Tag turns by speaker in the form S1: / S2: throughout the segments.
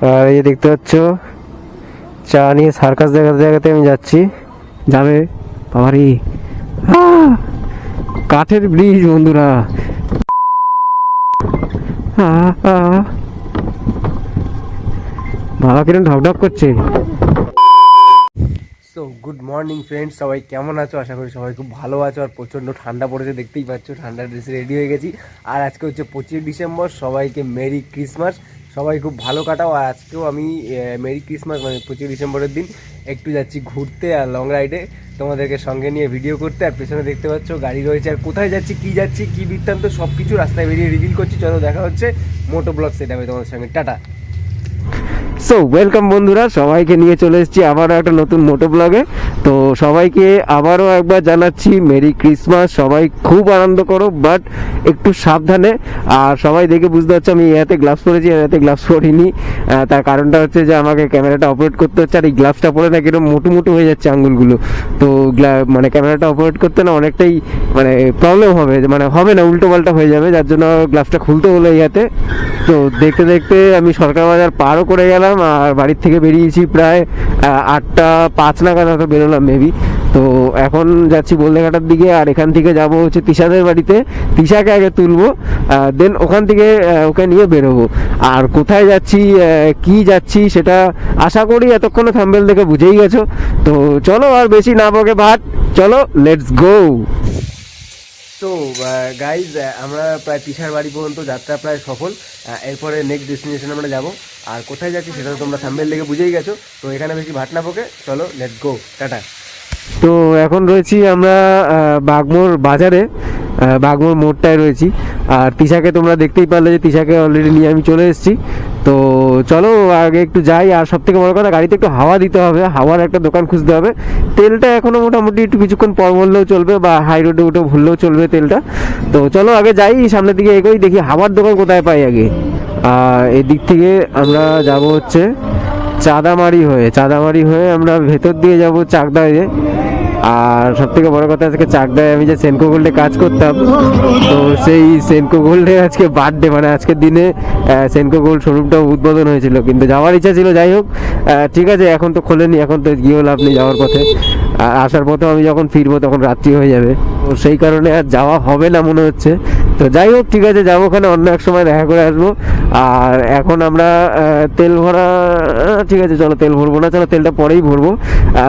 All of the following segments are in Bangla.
S1: আর এই দেখতে পাচ্ছ চা নিয়ে সার্কাস দেখাতে দেখাতে আমি যাচ্ছি। যাবে বাবারি, কাঠের ব্রিজ বন্ধুরা। বাবা কিরম ঢকঢক করছে। সো গুড মর্নিং ফ্রেন্ডস, সবাই কেমন আছো? আশা করি সবাই খুব ভালো আছো। আর প্রচণ্ড ঠান্ডা পড়েছে, দেখতেই পাচ্ছ। ঠান্ডার ড্রেসে রেডি হয়ে গেছি। আর আজকে হচ্ছে 25 ডিসেম্বর। সবাইকে মেরি ক্রিসমাস। সবাই খুব ভালো কাটাও। আর আজকেও আমি মেরি ক্রিসমাস মানে 25 ডিসেম্বরের দিন একটু যাচ্ছি ঘুরতে আর লং রাইডে, তোমাদেরকে সঙ্গে নিয়ে ভিডিও করতে। আর পেছনে দেখতে পাচ্ছ গাড়ি রয়েছে। আর কোথায় যাচ্ছি, কী বৃত্তান্ত সব কিছু রাস্তায় বেরিয়ে রিভিল করছি। চলো দেখা হচ্ছে মোটো ব্লগ সেটআপে তোমাদের সঙ্গে। টাটা। সো ওয়েলকাম বন্ধুরা, সবাইকে নিয়ে চলে এসেছি আবারও একটা নতুন মোটো ব্লগে। তো সবাইকে আবারও একবার জানাচ্ছি মেরি ক্রিসমাস। সবাই খুব আনন্দ করো, বাট একটু সাবধানে। আর সবাই দেখে বুঝতে পারছো আমি এতে গ্লাভস পরেছি, এতে গ্লাভস পরিনি। তার কারণটা হচ্ছে যে আমাকে ক্যামেরাটা অপারেট করতে হচ্ছে। আর এই গ্লাভসটা পরে না কিরকম মোটু মোটু হয়ে যাচ্ছে আঙ্গুলগুলো। তো মানে ক্যামেরাটা অপারেট করতে না অনেকটাই মানে প্রবলেম হবে, মানে হবে না, উল্টো পাল্টা হয়ে যাবে। যার জন্য গ্লাভসটা খুলতে হলো ইয়াতে। তো দেখতে দেখতে আমি সরকার বাজার পারও করে গেলাম। আর বাড়ির থেকে বেরিয়েছি প্রায় 8টা 5 নাগাদ হয়তো বেরোলাম মেবি। তো এখন যাচ্ছি বলদেঘাটার দিকে। আর এখান থেকে যাব হচ্ছে তিশাদের বাড়িতে। তিশাকে আগে তুলবো, দেন ওখান থেকে ওকে নিয়ে বেরোবো। আর কোথায় যাচ্ছি কি যাচ্ছি সেটা আশা করি এতক্ষণে থাম্বনেল দেখে বুঝেই গেছো। তো চলো আর বেশি না বকে ভাট, চলো লেটস গো। তো গাইজ আমরা প্রায় তিশার বাড়ি পর্যন্ত যাত্রা প্রায় সফল। এরপরে নেক্সট ডেস্টিনেশন আমরা যাব। আর কোথায় যাচ্ছি সেটা তো তোমরা থাম্বনেল দেখে বুঝেই গেছো। তো এখানে বেশি ভাট না বকে চলো লেটস গো, টাটা। তো এখন রয়েছি আমরা বাগমোড় বাজারে, বাগমোড় মোড়টায় রয়েছি। আর তিশাকে তোমরা দেখতেই পারলে যে তিশাকে অলরেডি নিয়ে আমি চলে এসেছি। তো চলো আগে একটু যাই। আর সব থেকে বড় কথা, গাড়িতে একটু হাওয়া দিতে হবে, হাওয়ার একটা দোকান খুঁজতে হবে। তেলটা এখনও মোটামুটি একটু কিছুক্ষণ পর ভরলেও চলবে, বা হাই রোডে উঠে ভরলেও চলবে তেলটা। তো চলো আগে যাই, সামনের দিকে এগোই, দেখি হাওয়ার দোকান কোথায় পাই আগে। এদিক থেকে আমরা যাব হচ্ছে চাঁদামারি হয়ে আমরা ভেতর দিয়ে যাব চাকদায়। আর সব থেকে বড় কথা, আজকে চাকদায় আমি যে সেনকো গোল্ডে কাজ করতাম, তো সেই সেনকো গোল্ডে আজকে বার্থডে, মানে আজকের দিনে সেনকো গোল্ড শোরুমটাও উদ্বোধন হয়েছিল। কিন্তু যাওয়ার ইচ্ছা ছিল, যাই হোক ঠিক আছে। এখন তো খোলেনি, এখন তো গিয়েও লাভ নেই যাওয়ার পথে। আর আসার পথেও আমি যখন ফিরবো তখন রাত্রি হয়ে যাবে। তো সেই কারণে আর যাওয়া হবে না মনে হচ্ছে। তো যাই হোক ঠিক আছে, যাবো ওখানে, অন্য এক সময় দেখা করে আসবো। আর এখন আমরা তেল ভরা, ঠিক আছে চলো তেল ভরবো না, চলো তেলটা পরেই ভরবো।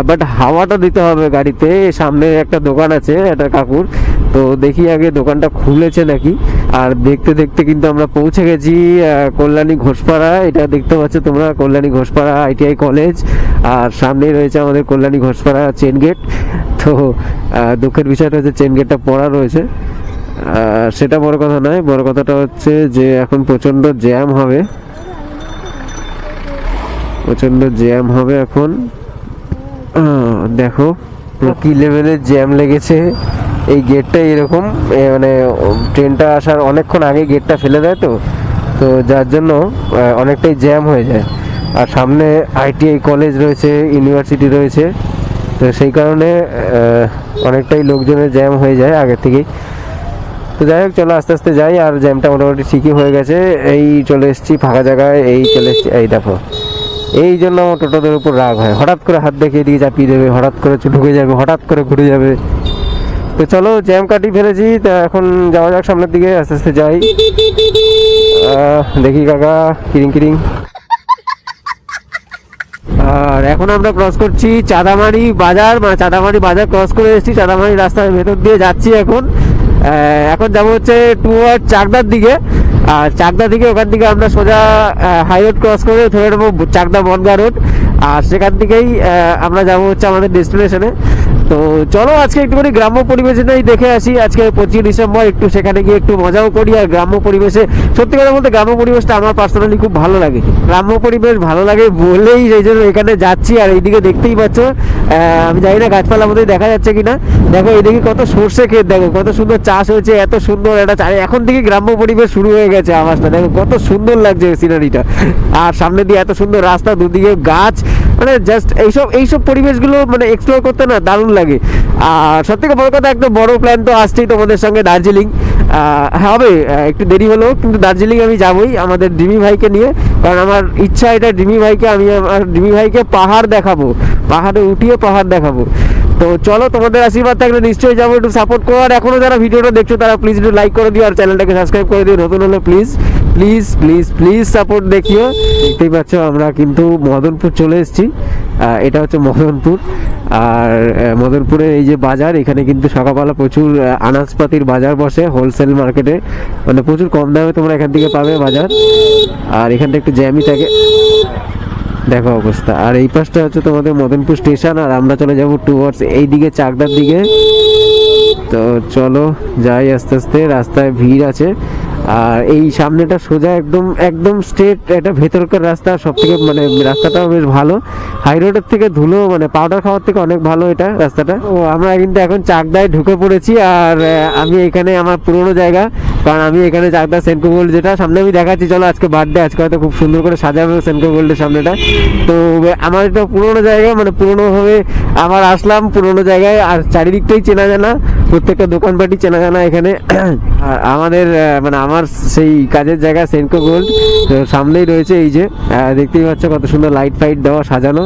S1: বাট হাওয়াটা দিতে হবে গাড়িতে। সামনে একটা দোকান আছে একটা কাকুর, তো দেখি আগে দোকানটা খুলেছে নাকি। আর দেখতে দেখতে কিন্তু আমরা পৌঁছে গেছি কল্যাণী ঘোষপাড়া। এটা দেখতে পাচ্ছ তোমরা, কল্যাণী ঘোষপাড়া ITI কলেজ। আর সামনেই রয়েছে আমাদের কল্যাণী ঘোষপাড়া চেন গেট। তো দুঃখের বিষয়টা হচ্ছে চেন গেটটা পড়া রয়েছে। সেটা বড় কথা নয়, বড় কথাটা হচ্ছে যে এখন প্রচণ্ড জ্যাম হবে, এখন। দেখো কি লেভেলের জ্যাম লেগেছে। এই গেটটা এরকম, মানে ট্রেনটা আসার অনেকক্ষণ আগে গেটটা ফেলে দেয়, তো যার জন্য অনেকটাই জ্যাম হয়ে যায়। আর সামনে ITI কলেজ রয়েছে, ইউনিভার্সিটি রয়েছে, তো সেই কারণে অনেকটাই লোকজনের জ্যাম হয়ে যায় আগে থেকেই। তো যাই হোক চলো আস্তে আস্তে যাই। আর জ্যামটা মোটামুটি ঠিকই হয়ে গেছে। এই চলে এসেছি ফাঁকা জায়গায়, এই চলে এসেছি। এই দেখো, এই জন্য আমার টোটোদের উপর রাগ হয়, হঠাৎ করে হাত দেখে এদিকে চাপিয়ে দেবে, হঠাৎ করে ঢুকে যাবে, হঠাৎ করে ঘুরে যাবে। তো চলো জ্যাম কাটিয়ে ফেলেছি, তা এখন যাওয়া যাক সামনের দিকে, আস্তে আস্তে যাই। দেখি কাকা কিরিং। আর এখন আমরা ক্রস করছি চাঁদামারি বাজার, মানে চাঁদামারি বাজার ক্রস করে এসেছি। চাঁদামারি রাস্তার ভেতর দিয়ে যাচ্ছি এখন যাবো হচ্ছে টুয়ার্ড চাকদার দিকে। আর চাকদা থেকে ওখান থেকে আমরা সোজা হাই রোড ক্রস করে ধরে নেবো চাকদা বনগা রোড। আর সেখান থেকেই আমরা যাবো হচ্ছে আমাদের ডেস্টিনেশনে। তো চলো আজকে একটুখানি গ্রাম্য পরিবেশটাই দেখে আসি। আজকে 25 ডিসেম্বর, একটু সেখানে গিয়ে একটু মজাও করি। আর গ্রাম্য পরিবেশে সত্যি কথা বলতে গ্রাম্য পরিবেশটা আমার পার্সোনালি খুব ভালো লাগে। গ্রাম্য পরিবেশ ভালো লাগে বলেই সেই জন্য এখানে যাচ্ছি। আর এইদিকে দেখতেই পাচ্ছ, আমি জানি না গাছপালা মধ্যে দেখা যাচ্ছে কিনা, দেখো এইদিকে কত সর্ষে ক্ষেত, দেখো কত সুন্দর চাষ হয়েছে, এত সুন্দর একটা এখন থেকে গ্রাম্য পরিবেশ শুরু হয়ে গেছে আওয়াজটা, দেখো কত সুন্দর লাগছে সিনারিটা। আর সামনে দিয়ে এত সুন্দর রাস্তা, দুদিকে গাছ, মানে জাস্ট এইসব পরিবেশগুলো মানে এক্সপ্লোর করতে না দারুণ লাগে। আর সব থেকে বড় কথা, একটা বড় প্ল্যান তো আসছেই তোমাদের সঙ্গে, দার্জিলিং হবে। একটু দেরি হলেও কিন্তু দার্জিলিং আমি যাবই আমাদের ডিমি ভাইকে নিয়ে, কারণ আমার ইচ্ছা এটা, ডিমি ভাইকে আমি আমার ডিমি ভাইকে পাহাড় দেখাবো, পাহাড়ে উঠিয়ে পাহাড় দেখাবো। তো চলো, তোমাদের আশীর্বাদ থাকলে নিশ্চয়ই যাবো। একটু সাপোর্ট করো, আর এখনো যারা ভিডিওটা দেখছো তারা প্লিজ একটু লাইক করে দিও আর চ্যানেলটাকে সাবস্ক্রাইব করে দিও। নতুন হলে please please please please support দেখিও। দেখতেই পাচ্ছ আমরা কিন্তু মদনপুর চলে এসেছি। এটা হচ্ছে মদনপুর, আর মদনপুরের এই যে বাজার, এখানে কিন্তু সকালবেলা প্রচুর আনাজপাতির বাজার বসে হোলসেল মার্কেটে, মানে প্রচুর কম দামে তোমরা এখান থেকে পাবে বাজার। আর এখানটা একটু জ্যামই থাকে, দেখো অবস্থা। আর এই পাশটা হচ্ছে তোমাদের মদনপুর স্টেশন, আর আমরা চলে যাবো টুয়ার্ডস এইদিকে চাকদার দিকে। তো চলো যাই আস্তে আস্তে, রাস্তায় ভিড় আছে। আর এই সামনেটা সোজা একদম একদম স্ট্রেট, এটা ভেতরকার রাস্তা, সব থেকে মানে রাস্তাটাও বেশ ভালো, হাই রোডের থেকে ধুলো মানে পাউডার খাওয়ার থেকে অনেক ভালো এটা রাস্তাটা। ও আমরা কিন্তু এখন চাকদায় ঢুকে পড়েছি, আর আমি এখানে আমার পুরোনো জায়গা, কারণ আমি এখানে চাকদা সেনকো গোল্ড, যেটা সামনে আমি দেখাচ্ছি, চলো আজকে বার্থডে, আজকে হয়তো খুব সুন্দর করে সাজাবে সেনকো গোল্ডের সামনেটা। তো আমার এটা পুরোনো জায়গা, মানে পুরোনোভাবে আমার আসলাম পুরোনো জায়গায়, আর চারিদিকটাই চেনা জানা, প্রত্যেকটা দোকানপাটি চেনা জানা এখানে। আর আমাদের মানে আমার সেই কাজের জায়গা সেনকো গোল্ড, সামনেই রয়েছে এই যে দেখতেই পাচ্ছ কত সুন্দর লাইট ফাইট দেওয়া সাজানো,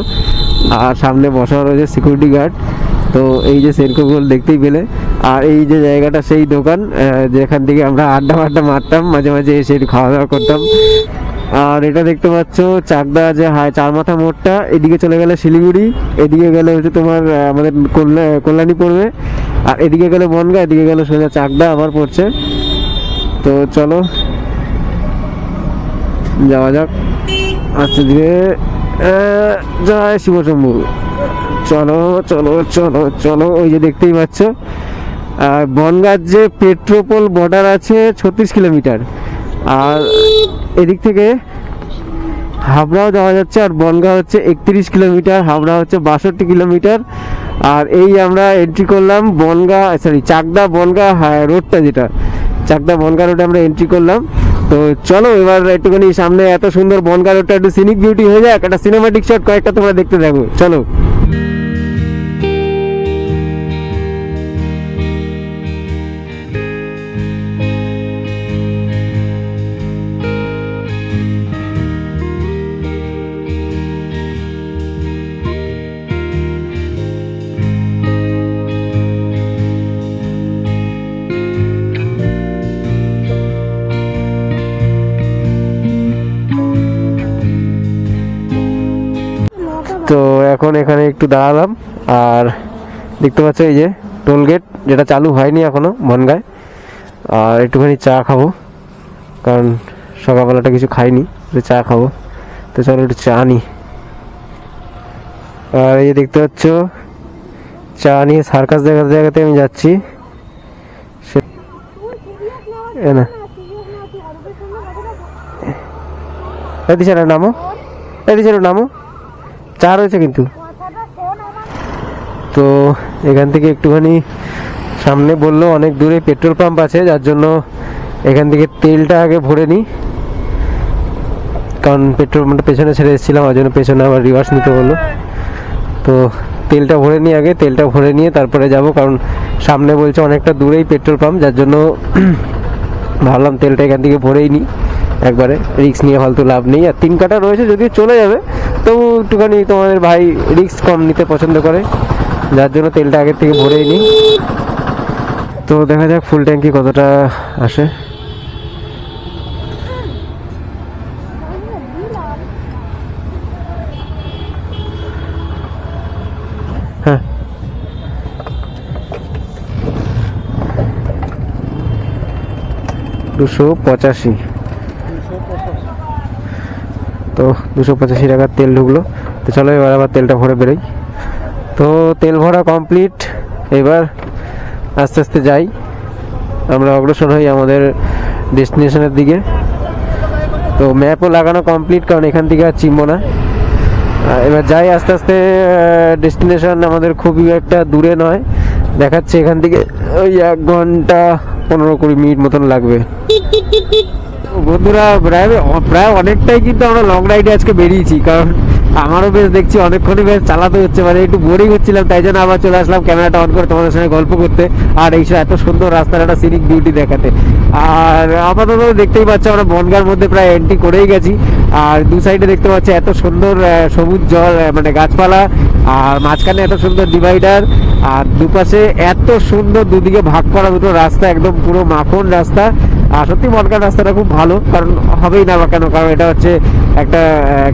S1: আর সামনে বসা রয়েছে সিকিউরিটি গার্ড। তো এই যে সেনকো গোল্ড দেখতেই পেলে, আর এই যে জায়গাটা সেই দোকান যেখান থেকে আমরা আড্ডা মারতাম, মাঝে মাঝে এসে খাওয়া দাওয়া করতাম। আর এটা দেখতে পাচ্ছ চাকদা যে চার মাথা মোড়টা, এদিকে চলে গেলে শিলিগুড়ি, এদিকে গেলে হচ্ছে তোমার আমাদের কল্যাণী পড়বে, আর এদিকে গেলে বনগা, এদিকে গেলে সোজা চাকদা আবার পড়ছে। তো চলো যাওয়া যাক আস্তে ধীরে, জয় শিবশম্ভু। চলো চলো চলো চলো, ওই যে দেখতেই পাচ্ছ বনগাঁর যে পেট্রোপোল বর্ডার আছে 36 কিলোমিটার, আর এদিক থেকে হাবড়াও যাওয়া যাচ্ছে, আর বনগাঁ হচ্ছে 31 কিলোমিটার, হাবড়া হচ্ছে 62 কিলোমিটার। আর এই আমরা এন্ট্রি করলাম বনগাঁ, সরি চাকদা বনগাঁ রোডটা, যেটা চাকদা বনগাঁ রোডে আমরা এন্ট্রি করলাম। তো চলো এবার একটুখানি সামনে, এত সুন্দর বনগাঁ রোডটা একটু সিনিক বিউটি হয়ে যাক, একটা সিনেমাটিক শট কয়েকটা তোমরা দেখতে থাকো, চলো। তো এখন এখানে একটু দাঁড়ালাম, আর দেখতে পাচ্ছ এই যে টোল গেট, যেটা চালু হয়নি এখনো বনগাঁয়। আর একটুখানি চা খাবো, কারণ সকালবেলাটা কিছু খাইনি, চা খাবো। তো চলো একটু চা নিই। আর এই যে দেখতে পাচ্ছ চা নিয়ে সার্কাস দেখাতে জায়গাতে আমি যাচ্ছি। না নামো, নামো, চা রয়েছে কিন্তু। তো এখান থেকে একটুখানি সামনে বললো অনেক দূরে পেট্রোল পাম্প আছে, যার জন্য এখান থেকে তেলটা আগে ভরে নিই, কারণ পেট্রোল পাম্পটা পেছনে ছেড়ে এসেছিলাম, ওই জন্য পেছনে আবার রিভার্স নিতে বললো। তো তেলটা ভরে নিই আগে, তেলটা ভরে নিয়ে তারপরে যাব, কারণ সামনে বলছে অনেকটা দূরেই পেট্রোল পাম্প, যার জন্য ভাবলাম তেলটা এখান থেকে ভরেই নিই একবারে, রিস্ক নিয়ে ফালতু লাভ নেই। আর 3 কাটা রয়েছে, যদিও চলে যাবে, তবু একটুখানি তোমাদের ভাই রিস্ক কম নিতে পছন্দ করে, যার জন্য তেলটা আগের থেকে ভরেই নিই। তো দেখা যাক ফুল ট্যাঙ্কি কতটা আসে। হ্যাঁ 285, তো 285 টাকার তেল ঢুকলো। তো চলো এবার আবার তেলটা ভরে বেরোই। তো তেল ভরা কমপ্লিট, এবার আস্তে আস্তে যাই, আমরা অগ্রসর হই আমাদের ডেস্টিনেশনের দিকে। তো ম্যাপও লাগানো কমপ্লিট, কারণ এখান থেকে আর চিনবো না। এবার যাই আস্তে আস্তে, ডেস্টিনেশন আমাদের খুবই একটা দূরে নয়, দেখাচ্ছে এখান থেকে ওই 1 ঘন্টা 15-20 মিনিট মতন লাগবে। বন্ধুরা প্রায় অনেকটাই কিন্তু আমরা লং রাইডে আজকে বেরিয়েছি, কারণ
S2: আমারও বেশ দেখছি অনেকক্ষণই বেশ চালাতে হচ্ছে, মানে একটু বোরিং হচ্ছিলাম, তাই জন্য আবার চলে আসলাম ক্যামেরাটা অন করে তোমাদের সঙ্গে গল্প করতে আর এই এত সুন্দর রাস্তার একটা সিনিক বিউটি দেখাতে। আর আপাতত দেখতেই পাচ্ছ আমরা বনগাঁর মধ্যে প্রায় এন্ট্রি করেই গেছি। আর দু সাইডে দেখতে পাচ্ছি এত সুন্দর সবুজ জল, মানে গাছপালা, আর মাঝখানে এত সুন্দর ডিভাইডার, আর দুপাশে এত সুন্দর দুদিকে ভাগ করা দুটো রাস্তা, একদম পুরো মাখন রাস্তা। আর সত্যি বনগাঁর রাস্তাটা খুব ভালো, কারণ হবেই না বা কেন, কারণ এটা হচ্ছে একটা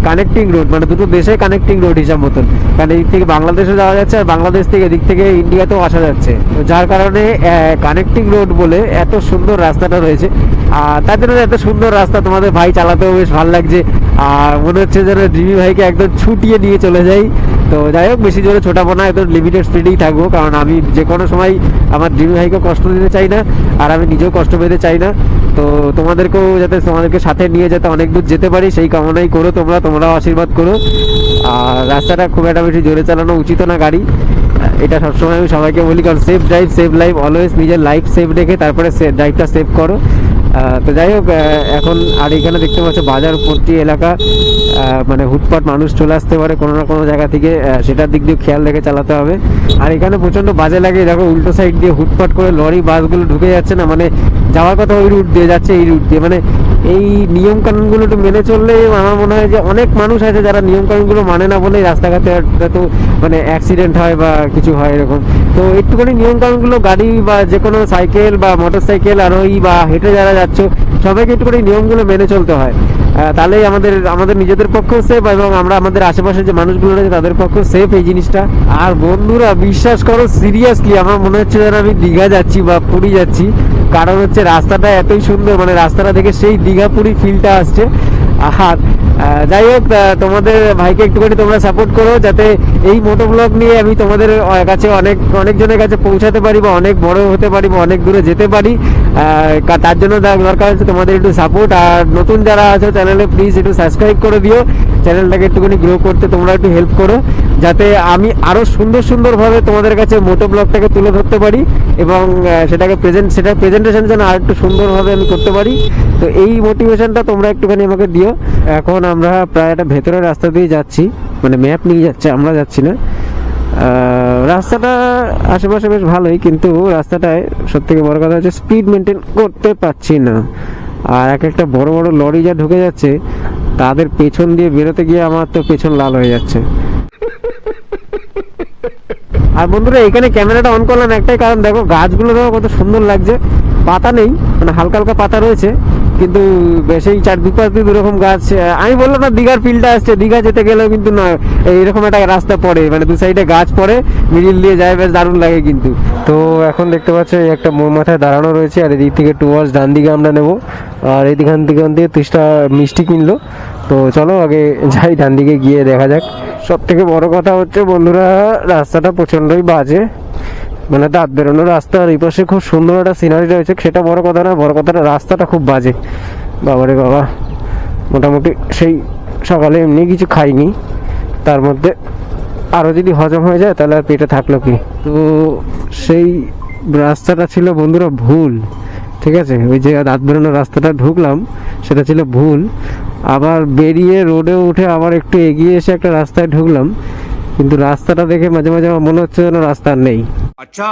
S2: কানেক্টিং রোড, মানে দুটো দেশে কানেক্টিং রোড হিসাব মতন, কারণ এদিক থেকে বাংলাদেশে যাওয়া যাচ্ছে আর বাংলাদেশ থেকে এদিক থেকে ইন্ডিয়াতেও আসা যাচ্ছে, তো যার কারণে কানেক্টিং রোড বলে এত সুন্দর রাস্তাটা রয়েছে। আর তার জন্য এত সুন্দর রাস্তা তোমাদের ভাই চালাতেও বেশ ভালো লাগছে, আর মনে হচ্ছে যেন জিমি ভাইকে একদম ছুটিয়ে নিয়ে চলে যাই। তো যাই হোক, বেশি জোরে ছোটাবো না, একদম লিমিটেড স্পিডেই থাকবো, কারণ আমি যে কোনো সময় আমার জিমি ভাইকে কষ্ট দিতে চাই না, আর আমি নিজেও কষ্ট পেতে চাই না। তো তোমাদেরকেও যাতে, তোমাদেরকে সাথে নিয়ে যাতে অনেক দূর যেতে পারি সেই কামনাই করো, তোমরাও আশীর্বাদ করো। আর রাস্তাটা খুব একটা বেশি জোরে চালানো উচিত না গাড়ি, এটা সবসময় আমি সবাইকে বলি, কারণ safe drive save life, always নিজের লাইফ সেভ রেখে তারপরে ড্রাইভটা সেভ করো। তো যাই হোক, এখন আর এখানে দেখতে পাচ্ছ বাজার ভর্তি এলাকা, মানে হুটপাট মানুষ চলে আসতে পারে কোনো না কোনো জায়গা থেকে, সেটার দিক দিয়ে খেয়াল রেখে চালাতে হবে। আর এখানে প্রচণ্ড বাজে লাগে, দেখো উল্টো সাইড দিয়ে হুটপাট করে লরি বাসগুলো ঢুকে যাচ্ছে না, মানে যাওয়ার কথা ওই রুট দিয়ে যাচ্ছে, এই রুট দিয়ে, মানে এই নিয়ম কানুনগুলো একটু মেনে চললে আমার মনে হয় যে অনেক মানুষ আছে যারা নিয়ম কানুনগুলো মানে না বলেই রাস্তাঘাটে তো মানে অ্যাক্সিডেন্ট হয় বা কিছু হয় এরকম। তো একটুখানি নিয়ম কানুনগুলো, গাড়ি বা যে কোনো সাইকেল বা মোটর সাইকেল আরোহী বা হেঁটে যারা যাচ্ছ, সবাইকে একটুখানি নিয়মগুলো মেনে চলতে হয়, তাহলেই আমাদের নিজেদের পক্ষেও সেফ, এবং আমরা আমাদের আশেপাশে যে মানুষগুলো রয়েছে তাদের পক্ষেও সেফ এই জিনিসটা। আর বন্ধুরা বিশ্বাস করো, সিরিয়াসলি আমার মনে হচ্ছে যেন আমি দীঘা যাচ্ছি বা পুরী যাচ্ছি, কারণ হচ্ছে রাস্তাটা এতই সুন্দর, মানে রাস্তাটা দেখে সেই দীঘা পুরী ফিলটা আসছে। আর যাই হোক, তোমাদের ভাইকে একটুখানি তোমরা সাপোর্ট করো, যাতে এই মোটো ব্লগ নিয়ে আমি তোমাদের কাছে অনেকজনের কাছে পৌঁছাতে পারি, বা অনেক বড় হতে পারি, বা অনেক দূরে যেতে পারি। তার জন্য দরকার হচ্ছে তোমাদের একটু সাপোর্ট, আর নতুন যারা আছো চ্যানেলে প্লিজ একটু সাবস্ক্রাইব করে দিও, চ্যানেলটাকে একটুখানি গ্রো করতে তোমরা একটু হেল্প করো, যাতে আমি আরও সুন্দরভাবে তোমাদের কাছে মোটো ব্লগটাকে তুলে ধরতে পারি, এবং সেটা প্রেজেন্টেশন যেন আর একটু সুন্দরভাবে আমি করতে পারি। তো এই মোটিভেশনটা তোমরা একটুখানি আমাকে দিও। এখন আমরা প্রায় একটা ভেতরের রাস্তা দিয়ে যাচ্ছি, মানে ম্যাপ নিয়ে যাচ্ছে, আমরা যাচ্ছি না। রাস্তাটা আশেপাশে বেশ ভালোই, কিন্তু রাস্তাটায় সবথেকে বড় কথা হচ্ছে স্পিড মেনটেন করতে পারছি না। আর একটা বড় লরি যা ঢুকে যাচ্ছে, তাদের পেছন দিয়ে বেরোতে গিয়ে আমার তো পেছন লাল হয়ে যাচ্ছে। আর বন্ধুরা, এখানে ক্যামেরাটা অন করলাম একটাই কারণ, দেখো গাছগুলো দেখো কত সুন্দর লাগছে, পাতা নেই, মানে হালকা হালকা পাতা রয়েছে, কিন্তু সেই দুপাশ দিয়ে দুরকম গাছ। আমি বললাম না দীঘার ফিল্ডটা আসছে, দীঘা যেতে গেলেও কিন্তু না এইরকম একটা রাস্তা পড়ে, মানে দু সাইডে গাছ পড়ে, মিডিল দিয়ে যায়, বেশ দারুণ লাগে কিন্তু। তো এখন দেখতে পাচ্ছ একটা মোড় মাথায় দাঁড়ানো রয়েছে, আর এদিক থেকে টুয়ার্স ডান দিকে আমরা নেবো, আর এইদিখান থেকে তিস্তা মিষ্টি কিনলো। তো চলো আগে যাই, ডান দিকে গিয়ে দেখা যাক। সব থেকে বড় কথা হচ্ছে বন্ধুরা, রাস্তাটা প্রচণ্ডই বাজে, মানে দাঁত বেরোনো রাস্তা, আর এই পাশে খুব সুন্দর একটা সিনারি রয়েছে, সেটা বড় কথা না, বড় কথাটা রাস্তাটা খুব বাজে। বাবারে বাবা, মোটামুটি সেই সকালে এমনি কিছু খাইনি, তার মধ্যে আরও যদি হজম হয়ে যায় তাহলে আর পেটে থাকলো কি। তো সেই রাস্তাটা ছিল বন্ধুরা ভুল, ঠিক আছে, ওই যে দাঁত বেরোনো রাস্তাটা ঢুকলাম সেটা ছিল ভুল, আবার বেরিয়ে রোডে উঠে আবার একটু এগিয়ে এসে একটা রাস্তায় ঢুকলাম, কিন্তু রাস্তাটা দেখে মাঝে মাঝে আমার মনে হচ্ছে যেন রাস্তা নেই। আচ্ছা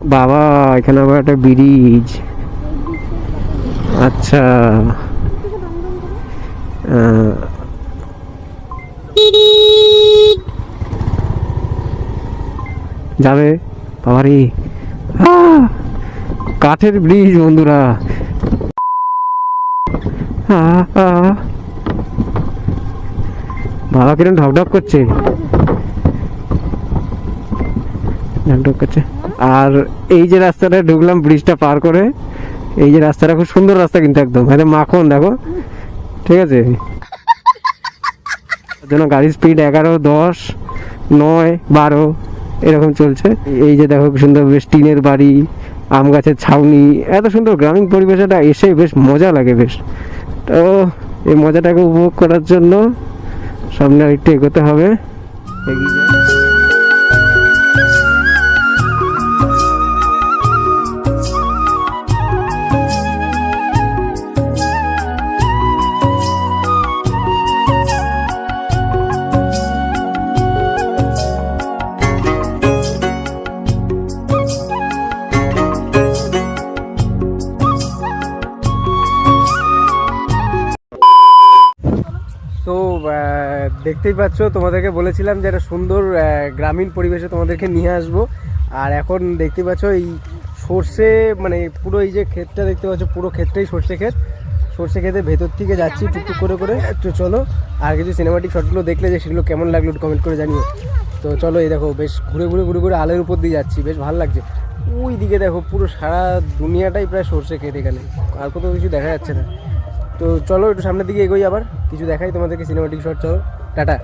S2: বাবা, এখানে আবার একটা ব্রিজ, আচ্ছা যাবে বাবারি, কাঠের ব্রিজ বন্ধুরা। বাবা কিরম ঢকঢক করছে, আর এই যে রাস্তাটা ঢুকলাম ব্রিজটা পার করে, এই যে রাস্তাটা খুব সুন্দর রাস্তা, কিন্তু একদম মাখন, দেখো ঠিক আছে, জন্য গাড়ির স্পিড 11, 10, 9, 12 এরকম চলছে। এই যে দেখো সুন্দর বেশ টিনের বাড়ি, আম গাছের ছাউনি, এত সুন্দর গ্রামীণ পরিবেশটা এসে বেশ মজা লাগে বেশ। তো এই মজাটাকে উপভোগ করার জন্য সামনে একটু এগোতে হবে, এগিয়ে যাই।
S1: তো দেখতেই পাচ্ছ, তোমাদেরকে বলেছিলাম যে একটা সুন্দর গ্রামীণ পরিবেশে তোমাদেরকে নিয়ে আসবো। আর এখন দেখতেই পাচ্ছ এই সর্ষে, মানে পুরো এই যে ক্ষেতটা দেখতে পাচ্ছ, পুরো ক্ষেতটাই সর্ষে ক্ষেত। সর্ষে ক্ষেতের ভেতর থেকে যাচ্ছি টুকটুক করে করে। তো চলো, আর কিছু সিনেমাটিক শটগুলো দেখলে যে সেগুলো কেমন লাগলো একটু কমেন্ট করে জানিও। তো চলো, এই দেখো বেশ ঘুরে ঘুরে ঘুরে ঘুরে আলের উপর দিয়ে যাচ্ছি, বেশ ভালো লাগছে। ওই দিকে দেখো পুরো সারা দুনিয়াটাই প্রায় সর্ষে ক্ষেত, এখানে আর কোথাও কিছু দেখা যাচ্ছে না। তো চলো একটু সামনের দিকে এগোই, আবার কিছু দেখাই তোমাদেরকে সিনেমাটিক শট। চলো, টাটা।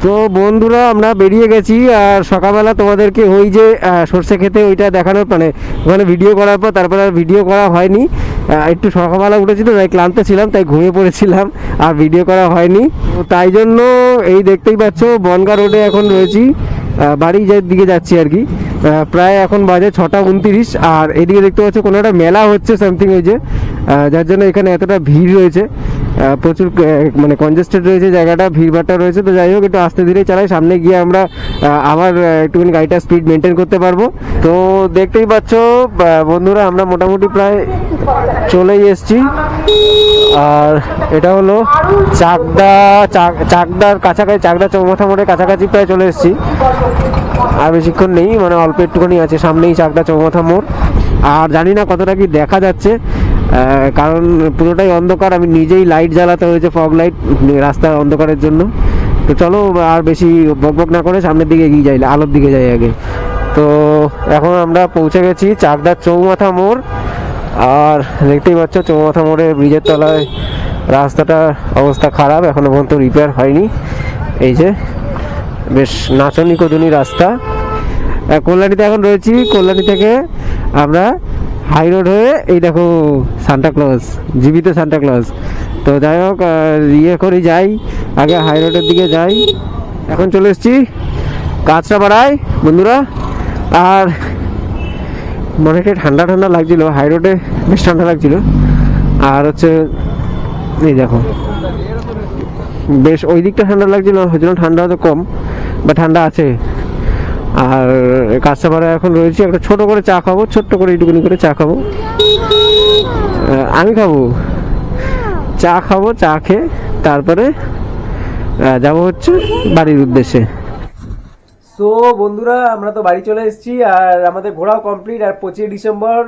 S2: তো বন্ধুরা আমরা বেরিয়ে গেছি, আর সকালবেলা তোমাদেরকে ওই যে সর্ষে খেতে ওইটা দেখানোর মানে ওখানে ভিডিও করার পর তারপরে আর ভিডিও করা হয়নি। একটু সকালবেলা উঠেছিল, তাই ক্লান্ত ছিলাম, তাই ঘুমিয়ে পড়েছিলাম, আর ভিডিও করা হয়নি। তো তাই জন্য এই দেখতেই পাচ্ছ বনগা রোডে এখন রয়েছি, বাড়ি দিকে যাচ্ছি আর কি। প্রায় এখন বাজে 6:29, আর এদিকে দেখতে পাচ্ছ কোনো একটা মেলা হচ্ছে সামথিং, ওই যে যার জন্য এখানে এতটা ভিড় রয়েছে, প্রচুর মানে কনজেস্টেড রয়েছে জায়গাটা, ভিড়ভাট্টা রয়েছে। তো যাই হোক একটু আস্তে ধীরে চালাই, সামনে গিয়ে আমরা আবার একটুখানি গাড়িটা স্পিড মেনটেন করতে পারবো। তো দেখতেই পাচ্ছ বন্ধুরা আমরা মোটামুটি প্রায় চলেই এসছি, আর এটা হলো চাকদার কাছাকাছি, চাকদা চৌমাথা মোড়ের কাছাকাছি প্রায় চলে এসেছি। আর বেশিক্ষণ নেই, মানে অল্প একটুখানি আছে, সামনেই চাকদা চৌমাথা মোড়। আর জানি না কতটা কি দেখা যাচ্ছে, কারণ পুরোটাই অন্ধকার, আমি নিজেই লাইট জ্বালাতে হয়েছে, ফগ লাইট, রাস্তার অন্ধকারের জন্য। তো চলো আর বেশি বকবক না করে সামনের দিকে এগিয়ে যাই, আলোর দিকে যাই আগে। তো এখন আমরা পৌঁছে গেছি চাকদার চৌমাথা মোড়, আর দেখতেই পাচ্ছ চৌমাথা মোড়ে ব্রিজের তলায় রাস্তাটার অবস্থা খারাপ, এখনো পর্যন্ত রিপেয়ার হয়নি। এই যে বেশ নাচনি কদুনি রাস্তা। কল্যাণীতে এখন রয়েছি, কল্যাণী থেকে আমরা হাই রোড হয়ে এই দেখো সান্টাক্লজ, জীবিত সান্টাক্লজ। তো যাই হোক ইয়ে করে যাই, আগে হাই রোডের দিকে যাই। এখন চলে এসেছি কাঁচরাপাড়ায় বন্ধুরা, আর অনেকটাই ঠান্ডা ঠান্ডা লাগছিল, হাই রোডে বেশ ঠান্ডা লাগছিল। আর হচ্ছে এই দেখো বেশ ওই দিকটা ঠান্ডা লাগছিল, ওই জন্য ঠান্ডা হয়তো কম, বা ঠান্ডা আছে। আর কাঁচরাপাড়ায় এখন রয়েছি, একটা ছোট করে চা খাবো, ছোট্ট করে এইটুকুনি করে চা খাবো। আমি খাবো চা, খাবো চা খেয়ে তারপরে যাব হচ্ছে বাড়ির উদ্দেশ্যে।
S1: সো বন্ধুরা আমরা তো বাড়ি চলে এসেছি, আর আমাদের ঘোরাও কমপ্লিট। আর 25 ডিসেম্বর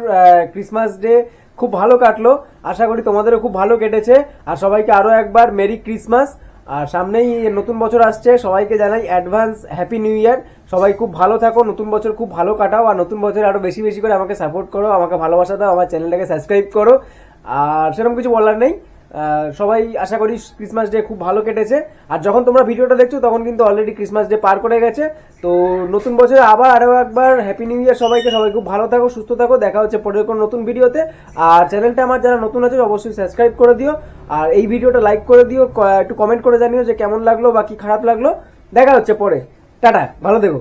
S1: ক্রিসমাস ডে খুব ভালো কাটলো, আশা করি তোমাদেরও খুব ভালো কেটেছে। আর সবাইকে আরো একবার মেরি ক্রিসমাস। আর সামনেই নতুন বছর আসছে, সবাইকে জানাই অ্যাডভান্স হ্যাপি নিউ ইয়ার। সবাই খুব ভালো থাকো, নতুন বছর খুব ভালো কাটাও, আর নতুন বছর আরো বেশি বেশি করে আমাকে সাপোর্ট করো, আমাকে ভালোবাসা দাও, আমার চ্যানেলটাকে সাবস্ক্রাইব করো। আর সেরকম কিছু বলার নেই, সবাই আশা করি ক্রিসমাস ডে খুব ভালো কেটেছে। আর যখন তোমরা ভিডিওটা দেখছো তখন কিন্তু অলরেডি ক্রিসমাস ডে পার করে গেছে। তো নতুন বছরে আবার আরো একবার হ্যাপি নিউ ইয়ার সবাইকে। সবাই খুব ভালো থাকো, সুস্থ থাকো, দেখা হচ্ছে পরের কোনো নতুন ভিডিওতে। আর চ্যানেলটা আমার যারা নতুন আছে অবশ্যই সাবস্ক্রাইব করে দিও, আর এই ভিডিওটা লাইক করে দিও, একটু কমেন্ট করে জানিও যে কেমন লাগলো বা কি খারাপ লাগলো। দেখা হচ্ছে পরে, টাটা, ভালো থেকো।